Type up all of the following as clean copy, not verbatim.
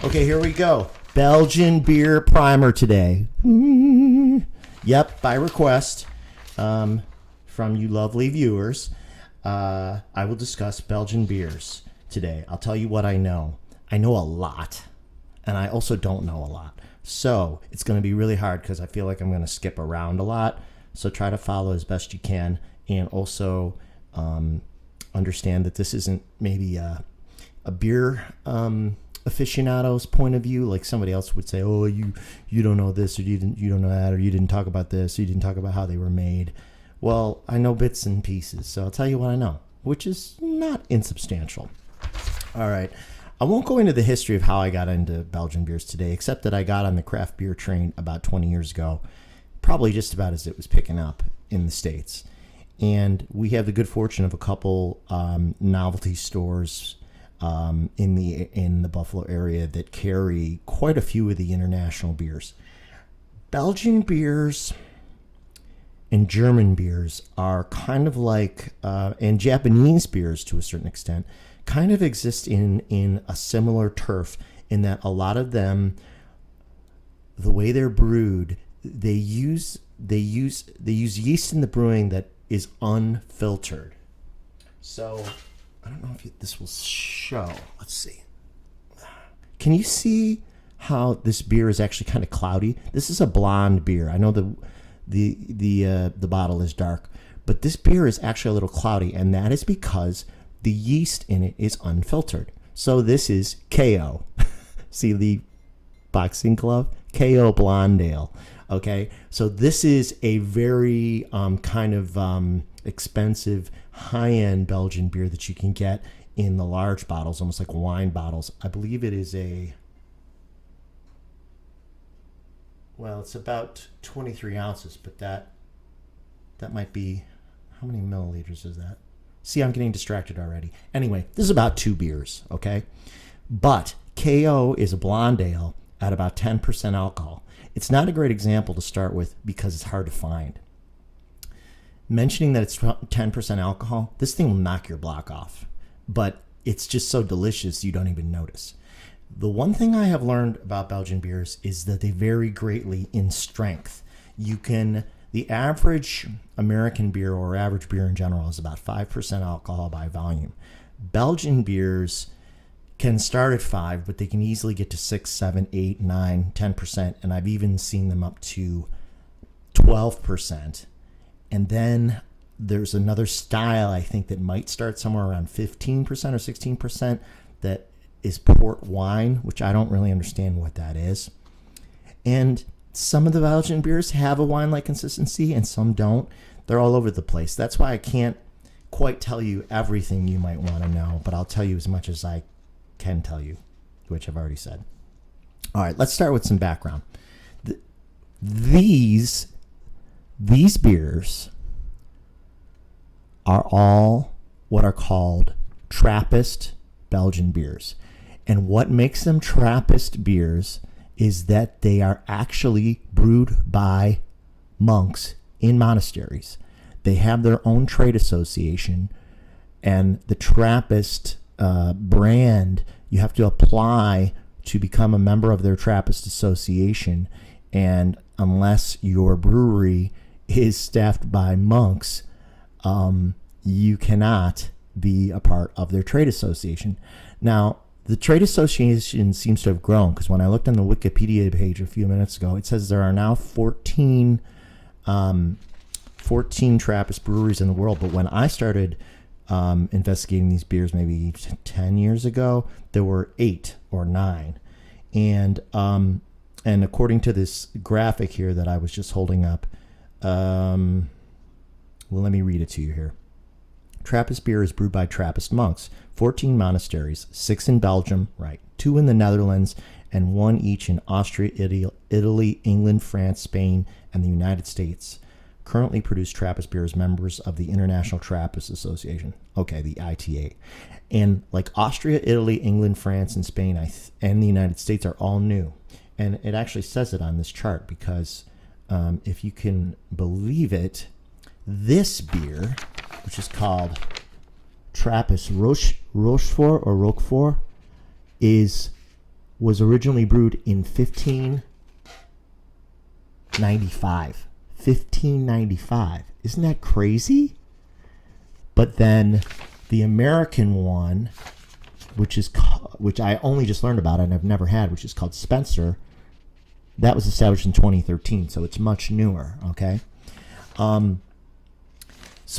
Okay, here we go. Belgian beer primer today. Yep, by request from you lovely viewers. I will discuss Belgian beers today. I'll tell you what I know. I know a lot, and I also don't know a lot. So it's going to be really hard because I feel like I'm going to skip around a lot. So try to follow as best you can, and also understand that this isn't maybe a beer aficionado's point of view. Like somebody else would say, "Oh, you don't know this, or you don't know that, or you didn't talk about this, or you didn't talk about how they were made." Well, I know bits and pieces, so I'll tell you what I know, which is not insubstantial. All right. I won't go into the history of how I got into Belgian beers today, except that I got on the craft beer train about 20 years ago, probably just about as it was picking up in the States. And we have the good fortune of a couple novelty stores in the Buffalo area that carry quite a few of the international beers. Belgian beers and German beers are kind of like, and Japanese beers to a certain extent, kind of exist in a similar turf in that a lot of them, the way they're brewed, they use yeast in the brewing that is unfiltered. So I don't know if this will show. Let's see. Can you see how this beer is actually kind of cloudy? This is a blonde beer. I know the bottle is dark, but this beer is actually a little cloudy, and that is because the yeast in it is unfiltered. So this is KO. See the boxing glove? KO Blonde Ale. Okay, so this is a very kind of expensive, high-end Belgian beer that you can get in the large bottles, almost like wine bottles. I believe it is it's about 23 ounces, but that might be, how many milliliters is that? See, I'm getting distracted already. Anyway, this is about 2 beers, okay? But KO is a blonde ale at about 10% alcohol. It's not a great example to start with because it's hard to find. Mentioning that it's 10% alcohol, this thing will knock your block off. But it's just so delicious you don't even notice. The one thing I have learned about Belgian beers is that they vary greatly in strength. The average American beer or average beer in general is about 5% alcohol by volume. Belgian beers can start at 5, but they can easily get to 6, 7, 8, 9, 10%, and I've even seen them up to 12%. And then there's another style, I think, that might start somewhere around 15% or 16% that is port wine, which I don't really understand what that is. And some of the Belgian beers have a wine-like consistency and some don't. They're all over the place. That's why I can't quite tell you everything you might want to know, but I'll tell you as much as I can tell you, which I've already said. All right, let's start with some background. These beers are all what are called Trappist Belgian beers. And what makes them Trappist beers is that they are actually brewed by monks in monasteries. They have their own trade association, and the Trappist brand you have to apply to become a member of their Trappist association. And unless your brewery is staffed by monks, you cannot be a part of their trade association. Now, the trade association seems to have grown because when I looked on the Wikipedia page a few minutes ago, it says there are now 14 Trappist breweries in the world. But when I started investigating these beers maybe 10 years ago, there were 8 or 9. And according to this graphic here that I was just holding up, let me read it to you here. Trappist beer is brewed by Trappist monks, 14 monasteries, 6 in Belgium, right, 2 in the Netherlands, and 1 each in Austria, Italy, England, France, Spain, and the United States. Currently produce Trappist beer as members of the International Trappist Association. Okay, the ITA. And like Austria, Italy, England, France, and Spain, and the United States are all new. And it actually says it on this chart because if you can believe it, this beer, which is called Trappist Rochefort, is was originally brewed in 1595. 1595. Isn't that crazy? But then the American one, which I only just learned about and I've never had, which is called Spencer, that was established in 2013, so it's much newer. Okay. So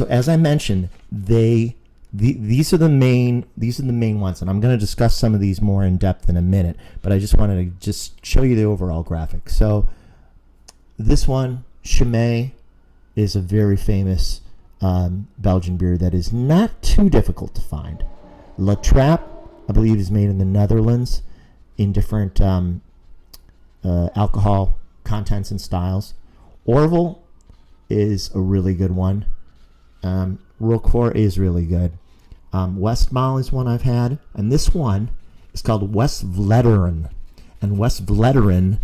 as I mentioned, these are the main ones, and I'm going to discuss some of these more in depth in a minute. But I just wanted to just show you the overall graphic. So this one, Chamele, is a very famous Belgian beer that is not too difficult to find. Lechoof, I believe, is made in the Netherlands in different alcohol contents and styles. Orval is a really good one. Roquefort is really good. Westmalle is one I've had, and this one is called Wes Vlederen, and Wes Vlederen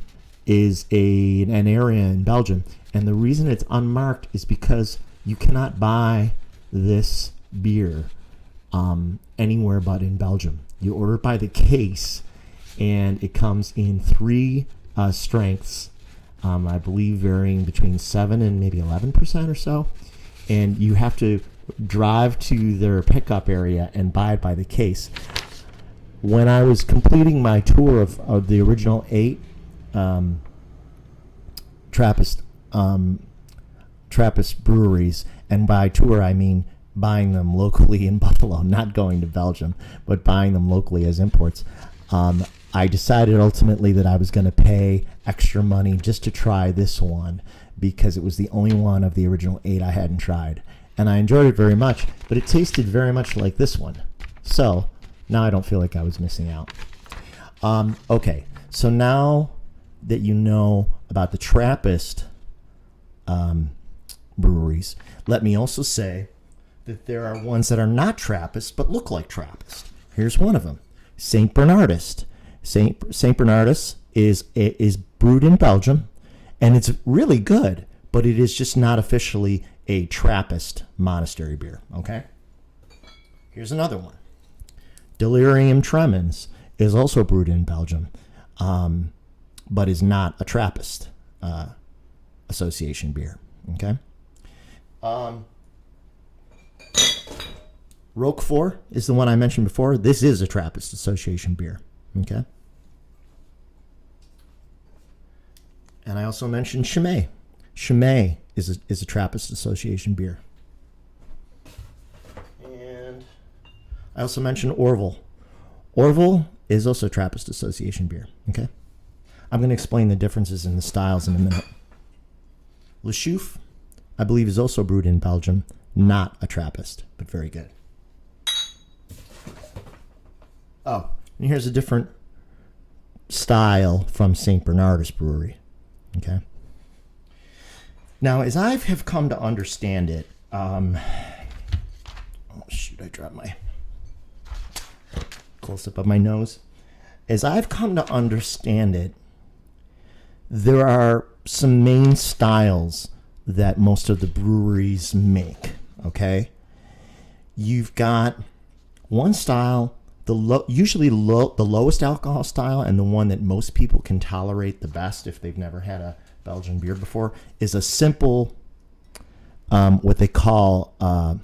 is an area in Belgium, and the reason it's unmarked is because you cannot buy this beer anywhere but in Belgium. You order it by the case, and it comes in 3 strengths, I believe varying between 7 and maybe 11% or so, and you have to drive to their pickup area and buy it by the case. When I was completing my tour of the original 8 Trappist breweries, and by tour I mean buying them locally in Buffalo, not going to Belgium, but buying them locally as imports, I decided ultimately that I was going to pay extra money just to try this one because it was the only one of the original 8 I hadn't tried. And I enjoyed it very much, but it tasted very much like this one. So now I don't feel like I was missing out. Okay, so now that you know about the Trappist breweries, let me also say that there are ones that are not Trappist but look like Trappist. Here's one of them, St. Bernardist. St. Bernardist is brewed in Belgium, and it's really good, but it is just not officially a Trappist monastery beer. Okay. Here's another one. Delirium Tremens is also brewed in Belgium, but is not a Trappist association beer. Okay. Roquefort is the one I mentioned before. This is a Trappist association beer. Okay. And I also mentioned Chamele. Chamele is a Trappist association beer. And I also mentioned Orval. Orval is also a Trappist association beer. Okay. I'm going to explain the differences in the styles in a minute. Lechoof, I believe, is also brewed in Belgium. Not a Trappist, but very good. Oh, and here's a different style from St. Bernardus Brewery. Okay. Now, as I have come to understand it, oh shoot, I dropped my close up of my nose. As I've come to understand it, there are some main styles that most of the breweries make. Okay. You've got one style, usually the lowest alcohol style, and the one that most people can tolerate the best if they've never had a Belgian beer before, is a simple, what they call, what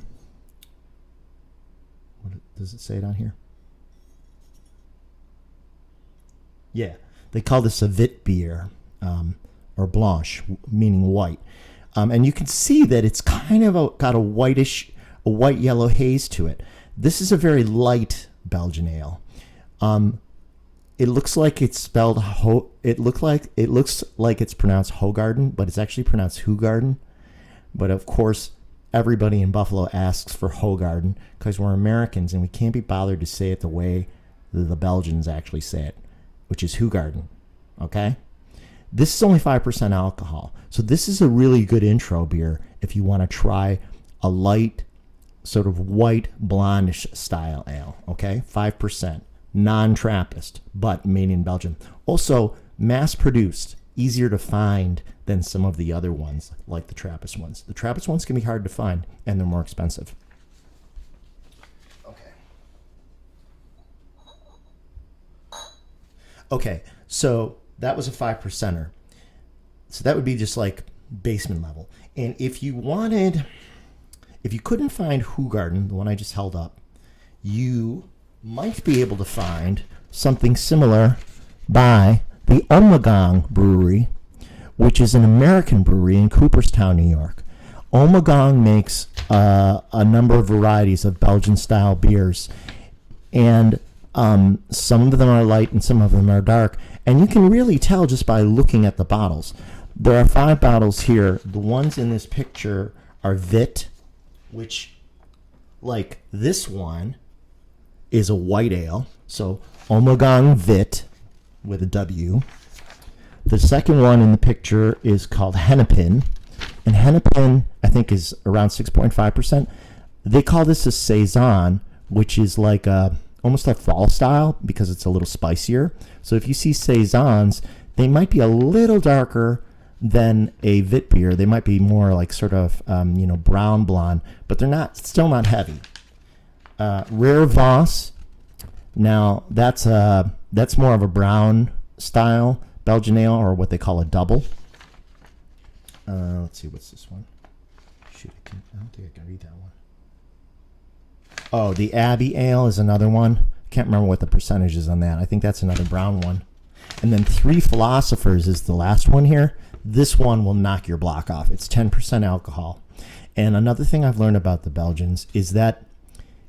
does it say down here? Yeah, they call this a Wit beer, or Blanche, meaning white. And you can see that it's kind of got a white yellow haze to it. This is a very light Belgian ale. It looks like it's spelled it looks like it's pronounced Hoegaarden, but it's actually pronounced Hoegaarden. But of course, everybody in Buffalo asks for Hoegaarden because we're Americans and we can't be bothered to say it the way the Belgians actually say it, which is Hoegaarden. Okay? This is only 5% alcohol. So this is a really good intro beer if you want to try a light, sort of white, blondish style ale. Okay? 5%. Non-Trappist, but made in Belgium. Also, mass-produced, easier to find than some of the other ones, like the Trappist ones. The Trappist ones can be hard to find, and they're more expensive. Okay. Okay, so that was a 5%er. So that would be just like basement level. And if you couldn't find Hoegaarden, the one I just held up, you might be able to find something similar by the Omagong Brewery, which is an American brewery in Cooperstown, New York. Omagong makes a number of varieties of Belgian-style beers, and some of them are light and some of them are dark. And you can really tell just by looking at the bottles. There are 5 bottles here. The ones in this picture are Vit, which, like this one, is a white ale. So Omagong Vit with a W. The second one in the picture is called Hennepin. And Hennepin, I think, is around 6.5%. They call this a Saison, which is like almost like fall style because it's a little spicier. So if you see Saisons, they might be a little darker than a Vit beer. They might be more like sort of brown blonde, but they're still not heavy. Rare Voss. Now that's more of a brown style Belgian ale, or what they call a double. Let's see, what's this one? Shoot, I don't think I can read that one. Oh, the Abbey Ale is another one. Can't remember what the percentage is on that. I think that's another brown one. And then Three Philosophers is the last one here. This one will knock your block off. It's 10% alcohol. And another thing I've learned about the Belgians is that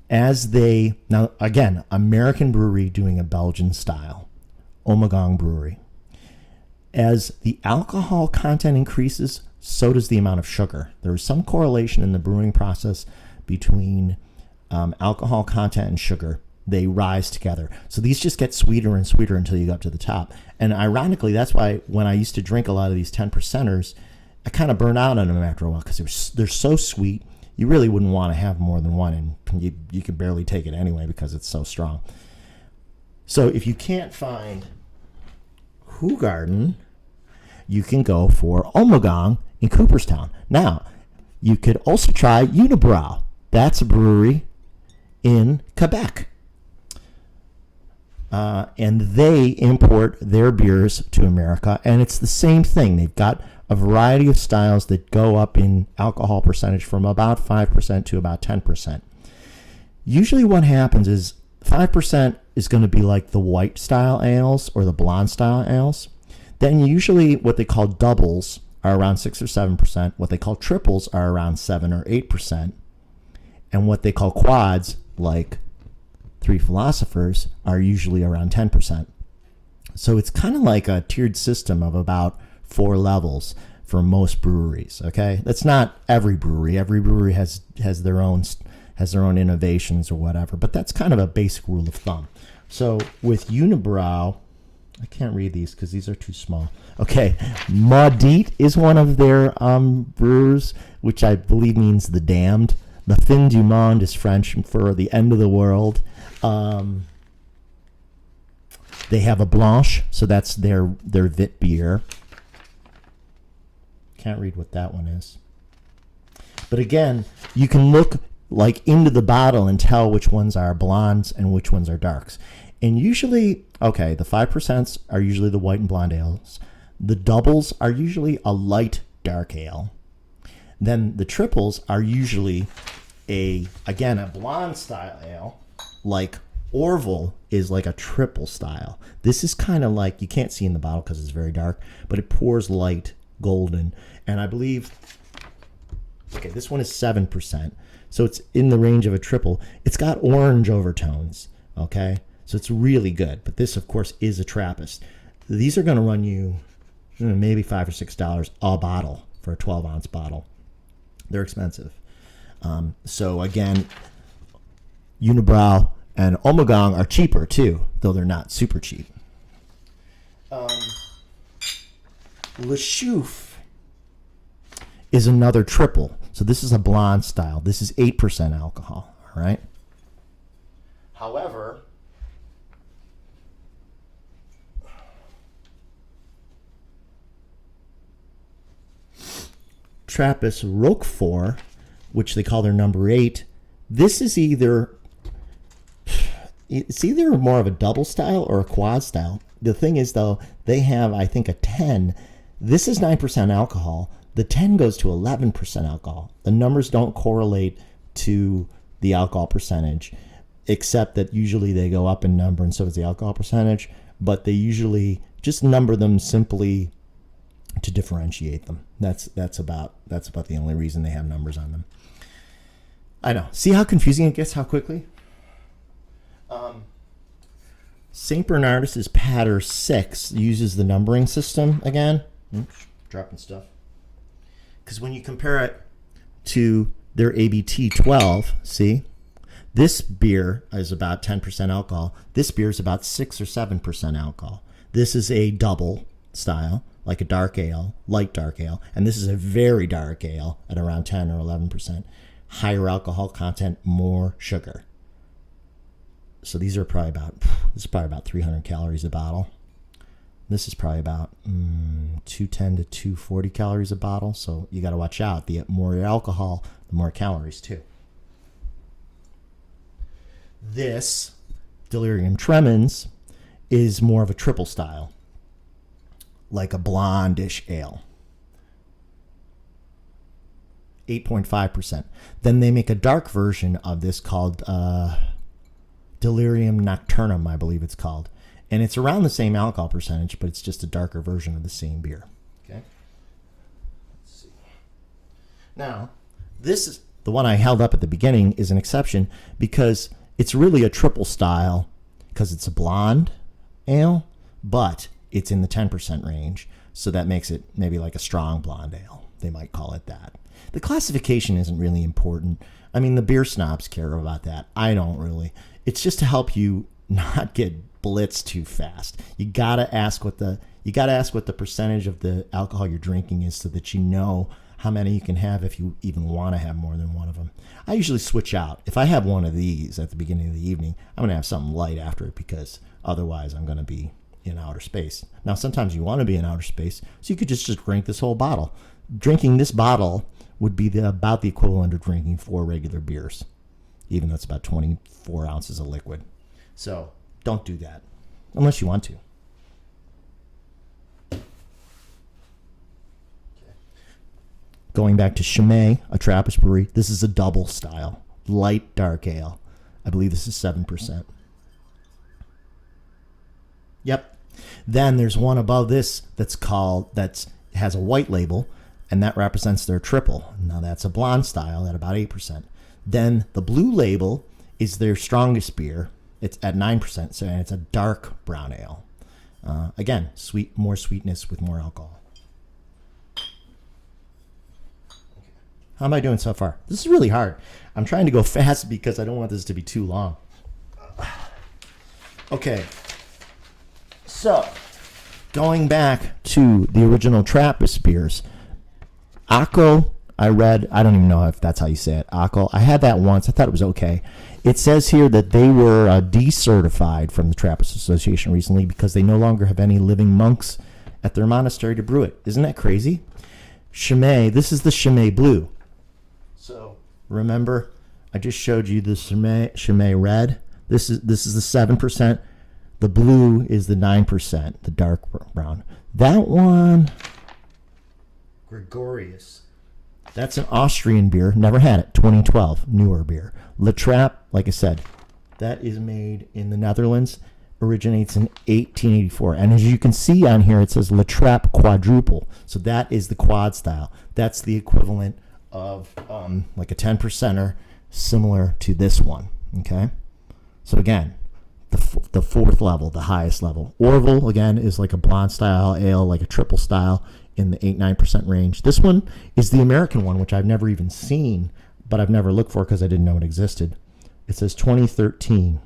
now again, American brewery doing a Belgian style, Omagong Brewery. As the alcohol content increases, so does the amount of sugar. There is some correlation in the brewing process between alcohol content and sugar. They rise together. So these just get sweeter and sweeter until you go up to the top. And ironically, that's why when I used to drink a lot of these 10%ers, I kind of burn out on them after a while because they're so sweet. You really wouldn't want to have more than one, and you can barely take it anyway because it's so strong. So if you can't find Hoegaarden, you can go for Omagong in Cooperstown. Now, you could also try Unibrow. That's a brewery in Quebec. And they import their beers to America, and it's the same thing. They've got a variety of styles that go up in alcohol percentage from about 5% to about 10%. Usually what happens is 5% is going to be like the white style ales or the blonde style ales. Then usually what they call doubles are around 6 or 7%. What they call triples are around 7 or 8%. And what they call quads, like Three Philosophers, are usually around 10%. So it's kind of like a tiered system of about 4 levels for most breweries. Okay, that's not every brewery. Every brewery has their own innovations or whatever, but that's kind of a basic rule of thumb. So with Unibrow, I can't read these because these are too small. Okay, Maudit is one of their brewers, which I believe means the damned. The Fin du Monde is French for the end of the world. They have a Blanche, so that's their Vit beer. Can't read what that one is. But again, you can look like into the bottle and tell which ones are blondes and which ones are darks. And usually, okay, the 5% are usually the white and blonde ales. The doubles are usually a light dark ale. Then the triples are usually a blonde style ale, like Orville is like a triple style. This is kind of like, you can't see in the bottle because it's very dark, but it pours light golden. And I believe, okay, this one is 7%. So it's in the range of a triple. It's got orange overtones, okay? So it's really good. But this, of course, is a Trappist. These are going to run you maybe $5 or $6 a bottle for a 12-ounce bottle. They're expensive. So again, Unibrow and Omagong are cheaper too, though they're not super cheap. Lechoof is another triple. So this is a blonde style. This is 8% alcohol, all right? However, Trappist Roquefort, which they call their number 8, this is it's either more of a double style or a quad style. The thing is, though, they have, I think, a 10. This is 9% alcohol. The 10 goes to 11% alcohol. The numbers don't correlate to the alcohol percentage, except that usually they go up in number, and so does the alcohol percentage. But they usually just number them simply to differentiate them. That's about the only reason they have numbers on them. I know. See how confusing it gets? How quickly? St. Bernardus' Patter 6 uses the numbering system again. Oops, dropping stuff. Because when you compare it to their ABT 12, see, this beer is about 10% alcohol. This beer is about 6 or 7% alcohol. This is a double style, like a dark ale, light dark ale, and this is a very dark ale at around 10 or 11%. Higher alcohol content, more sugar. So these are probably about 300 calories a bottle. This is probably about 210 to 240 calories a bottle. So you got to watch out. The more alcohol, the more calories too. This Delirium Tremens is more of a triple style, like a blondish ale. 8.5%. Then they make a dark version of this called Delirium Nocturnum, I believe it's called. And it's around the same alcohol percentage, but it's just a darker version of the same beer. Okay. Let's see. Now, this is the one I held up at the beginning is an exception because it's really a triple style because it's a blonde ale, but it's in the 10% range. So that makes it maybe like a strong blonde ale. They might call it that. The classification isn't really important. I mean, the beer snobs care about that. I don't really. It's just to help you not get blitzed too fast. You gotta ask what the percentage of the alcohol you're drinking is so that you know how many you can have if you even want to have more than one of them. I usually switch out. If I have one of these at the beginning of the evening, I'm gonna have something light after it because otherwise I'm gonna be in outer space. Now, sometimes you want to be in outer space, so you could just drink this whole bottle. Drinking this bottle would be about the equivalent of drinking 4 regular beers, even though it's about 24 ounces of liquid. So don't do that unless you want to. Okay. Going back to Chamele, a Trappist brewery, this is a double style, light dark ale. I believe this is 7%. Yep. Then there's one above this that has a white label, and that represents their triple. Now that's a blonde style at about 8%. Then the blue label is their strongest beer. It's at 9%, so it's a dark brown ale. Again, more sweetness with more alcohol. How am I doing so far? This is really hard. I'm trying to go fast because I don't want this to be too long. Okay. So, going back to the original Trappist beers, Acco, I don't even know if that's how you say it, Acco. I had that once. I thought it was okay. It says here that they were decertified from the Trappist Association recently because they no longer have any living monks at their monastery to brew it. Isn't that crazy? Chamele, this is the Chamele Blue. So, remember, I just showed you the Chamele Red. This is the 7%. The blue is the 9%, the dark brown. That one, Gregorius. That's an Austrian beer. Never had it. 2012, newer beer. Lechoof, like I said, that is made in the Netherlands. Originates in 1884. And as you can see on here, it says Lechoof Quadruple. So that is the quad style. That's the equivalent of like a 10%er, similar to this one. Okay? So again, the fourth level, the highest level. Orville, again, is like a blonde style ale, like a triple style in the 8-9% range. This one is the American one, which I've never even seen, but I've never looked for because I didn't know it existed. It says 2013.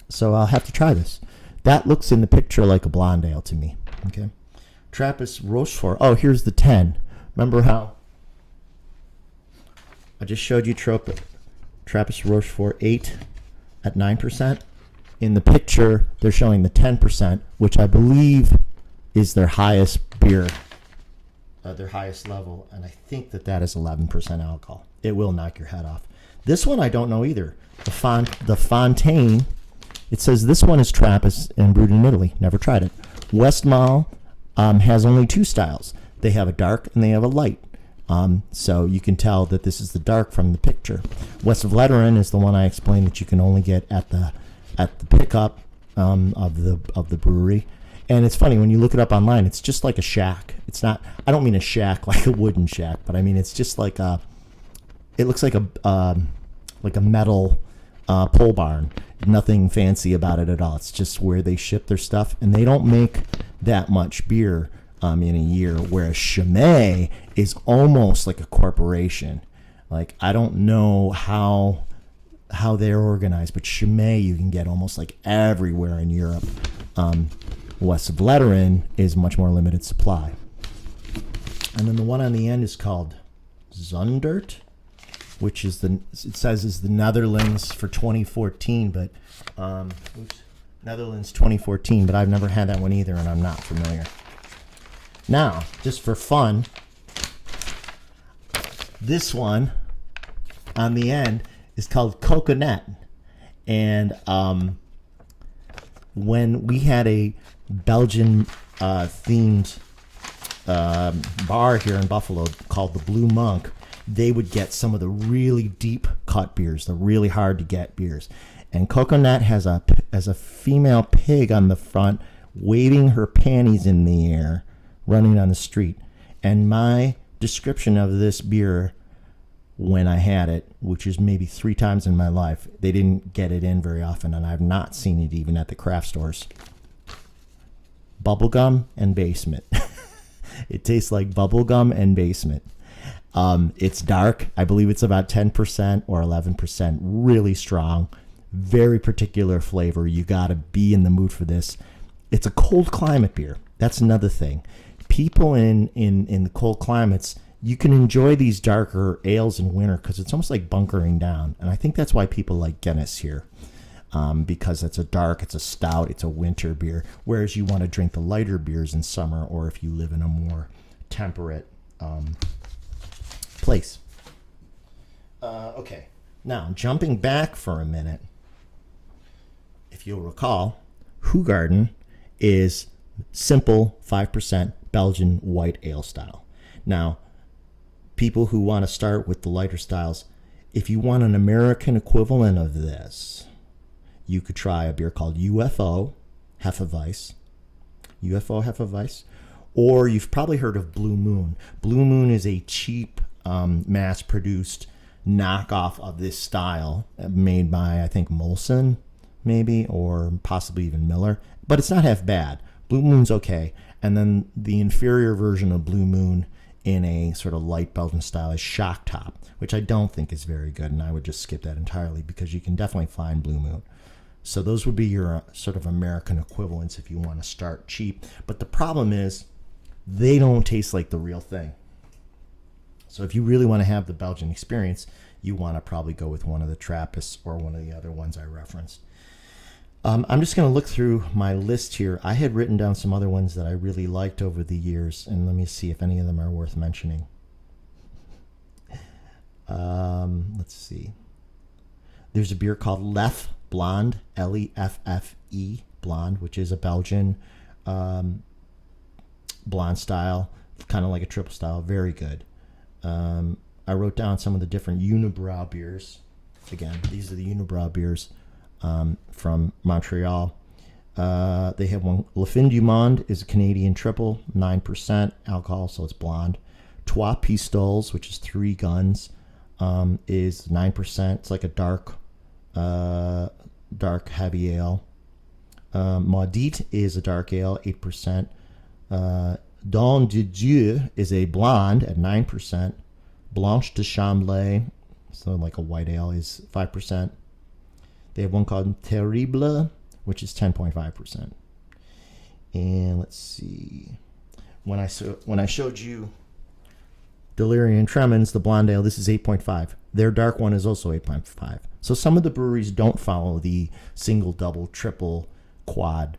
So I'll have to try this. That looks in the picture like a blonde ale to me. Okay. Trappist Rochefort. Oh, here's the 10. Remember how I just showed you Trappist Rochefort 8 at 9%. In the picture, they're showing the 10%, which I believe is their highest beer, their highest level, and I think that is 11% alcohol. It will knock your head off. This one I don't know either. The Fontaine It says this one is Trappist and brewed in Italy. Never tried it. Westmalle has only 2 styles. They have a dark and they have a light. So you can tell that this is the dark from the picture. Wes Vlederen is the one I explained that you can only get at the pickup of the brewery. And it's funny when you look it up online. It's just like a shack. It's not. I don't mean a shack like a wooden shack, but I mean it's just like a. It looks like a metal pole barn. Nothing fancy about it at all. It's just where they ship their stuff, and they don't make that much beer in a year. Whereas Chamele is almost like a corporation. Like I don't know how they're organized, but Chamele you can get almost like everywhere in Europe. Wes Vlederen is much more limited supply. And then the one on the end is called Zundert, which is it says is the Netherlands for 2014, but Netherlands 2014, but I've never had that one either, and I'm not familiar. Now, just for fun, this one on the end is called Coconut, and when we had a Belgian themed bar here in Buffalo called the Blue Monk, they would get some of the really deep cut beers, the really hard to get beers. And Coconut has a female pig on the front waving her panties in the air, running on the street. And my description of this beer when I had it, which is maybe 3 times in my life, they didn't get it in very often, and I've not seen it even at the craft stores. Bubblegum and basement. It tastes like bubblegum and basement. It's dark. I believe it's about 10% or 11%. Really strong. Very particular flavor. You got to be in the mood for this. It's a cold climate beer. That's another thing. People in the cold climates, you can enjoy these darker ales in winter because it's almost like bunkering down. And I think that's why people like Guinness here. Because it's a stout, it's a winter beer. Whereas you want to drink the lighter beers in summer, or if you live in a more temperate place. Okay, now jumping back for a minute, if you'll recall, Hoegaarden is simple 5% Belgian white ale style. Now, people who want to start with the lighter styles, if you want an American equivalent of this, you could try a beer called UFO Hefeweiss. UFO Hefeweiss. Or you've probably heard of Blue Moon. Blue Moon is a cheap, mass-produced knockoff of this style made by, I think, Molson, maybe, or possibly even Miller. But it's not half bad. Blue Moon's okay. And then the inferior version of Blue Moon in a sort of light Belgian style is Shock Top, which I don't think is very good, and I would just skip that entirely because you can definitely find Blue Moon. So those would be your sort of American equivalents if you want to start cheap. But the problem is they don't taste like the real thing. So if you really want to have the Belgian experience, you want to probably go with one of the Trappists or one of the other ones I referenced. I'm just going to look through my list here. I had written down some other ones that I really liked over the years, and let me see if any of them are worth mentioning. Let's see. There's a beer called Leffe Blonde, Leffe Blonde, which is a Belgian blonde style, kind of like a triple style, very good. I wrote down some of the different Unibrow beers. Again, these are the Unibrow beers from Montreal. They have one. Le Fin du Monde is a Canadian triple, 9% alcohol, so it's blonde. Trois Pistoles, which is 3 guns, is 9%. It's like a dark heavy ale. Maudite is a dark ale, 8%. Don de Dieu is a blonde at 9%. Blanche de Chamele, so like a white ale, is 5%. They have one called Terrible, which is 10.5%. And let's see. When I showed you Delirium Tremens, the blonde ale, this is 8.5. Their dark one is also 8.5. So some of the breweries don't follow the single, double, triple, quad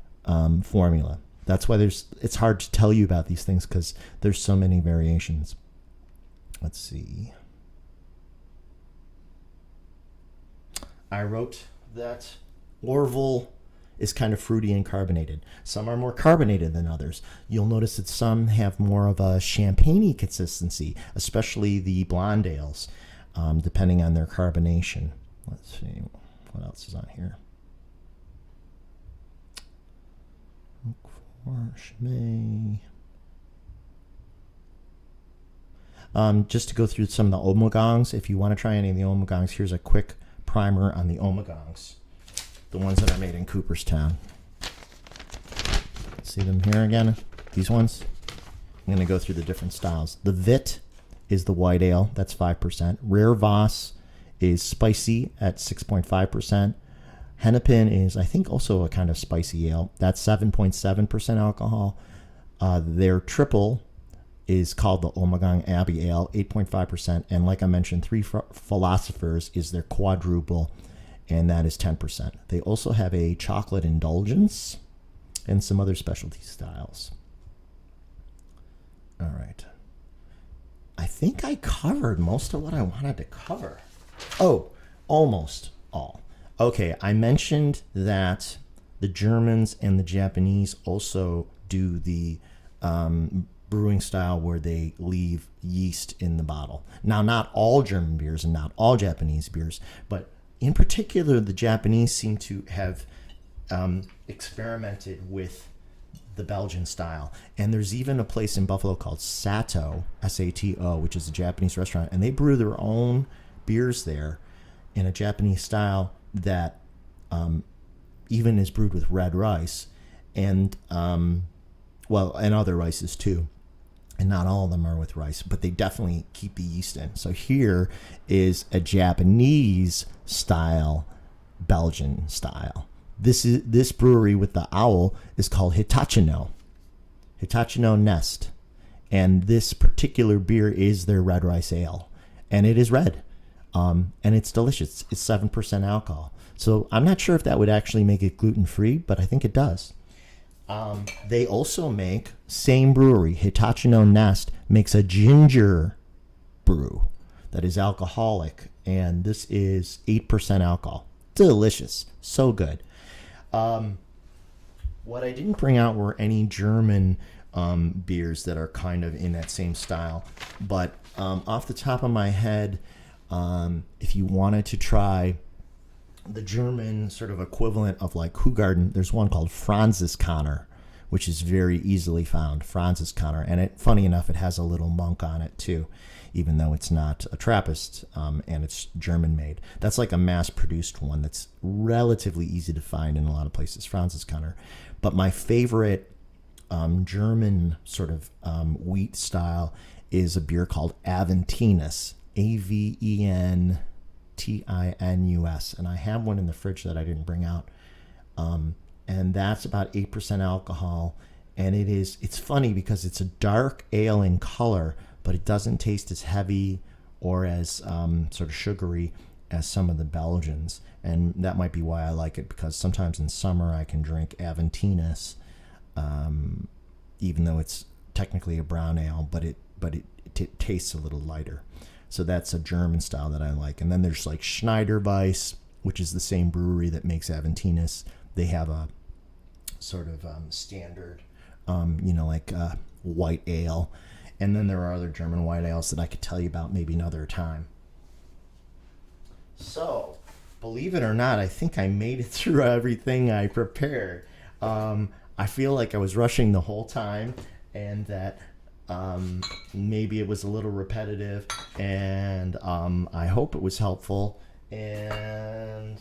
formula. That's why it's hard to tell you about these things because there's so many variations. Let's see. I wrote that Orville is kind of fruity and carbonated. Some are more carbonated than others. You'll notice that some have more of a champagne-y consistency, especially the blonde ales, depending on their carbonation. Let's see, what else is on here? Look for Chamele. Just to go through some of the Omagongs, if you want to try any of the Omagongs, here's a quick primer on the Omagongs, the ones that are made in Cooperstown. See them here again? These ones? I'm going to go through the different styles. The Vit is the white ale, that's 5%. Rare Voss is spicy at 6.5%. Hennepin is, I think, also a kind of spicy ale. That's 7.7% alcohol. Their triple is called the Omagong Abbey Ale, 8.5%. And like I mentioned, Three Philosophers is their quadruple, and that is 10%. They also have a chocolate indulgence and some other specialty styles. All right. I think I covered most of what I wanted to cover. Oh, almost all. Okay, I mentioned that the Germans and the Japanese also do the brewing style where they leave yeast in the bottle. Now, not all German beers and not all Japanese beers, but in particular, the Japanese seem to have experimented with the Belgian style. And there's even a place in Buffalo called Sato, S-A-T-O, which is a Japanese restaurant, and they brew their own beers there in a Japanese style that even is brewed with red rice and and other rices too. And not all of them are with rice, but they definitely keep the yeast in. So here is a Japanese style, Belgian style. This brewery with the owl is called Hitachino Nest. And this particular beer is their red rice ale. And it is red. And it's delicious. It's 7% alcohol. So I'm not sure if that would actually make it gluten-free, but I think it does. They also make, same brewery, Hitachino Nest, makes a ginger brew that is alcoholic, and this is 8% alcohol. Delicious. So good. What I didn't bring out were any German beers that are kind of in that same style, but off the top of my head, if you wanted to try the German sort of equivalent of like Kuhgarten, there's one called Franziskaner, which is very easily found, Franziskaner. And funny enough, it has a little monk on it too, even though it's not a Trappist and it's German made. That's like a mass-produced one that's relatively easy to find in a lot of places, Franziskaner. But my favorite German sort of wheat style is a beer called Aventinus, Aventinus. And I have one in the fridge that I didn't bring out. And that's about 8% alcohol. And it's funny because it's a dark ale in color, but it doesn't taste as heavy or as sort of sugary as some of the Belgians. And that might be why I like it, because sometimes in summer I can drink Aventinus, even though it's technically a brown ale, but it tastes a little lighter. So that's a German style that I like. And then there's like Schneiderweiss, which is the same brewery that makes Aventinus. They have a sort of standard, white ale. And then there are other German white ales that I could tell you about maybe another time. So, believe it or not, I think I made it through everything I prepared. I feel like I was rushing the whole time, and that maybe it was a little repetitive, and I hope it was helpful. And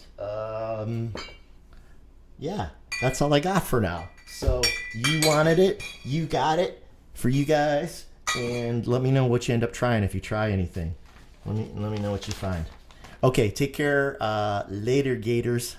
yeah, that's all I got for now. So you wanted it, you got it for you guys, and let me know what you end up trying if you try anything. Let me know what you find. Okay, take care. Later, Gators.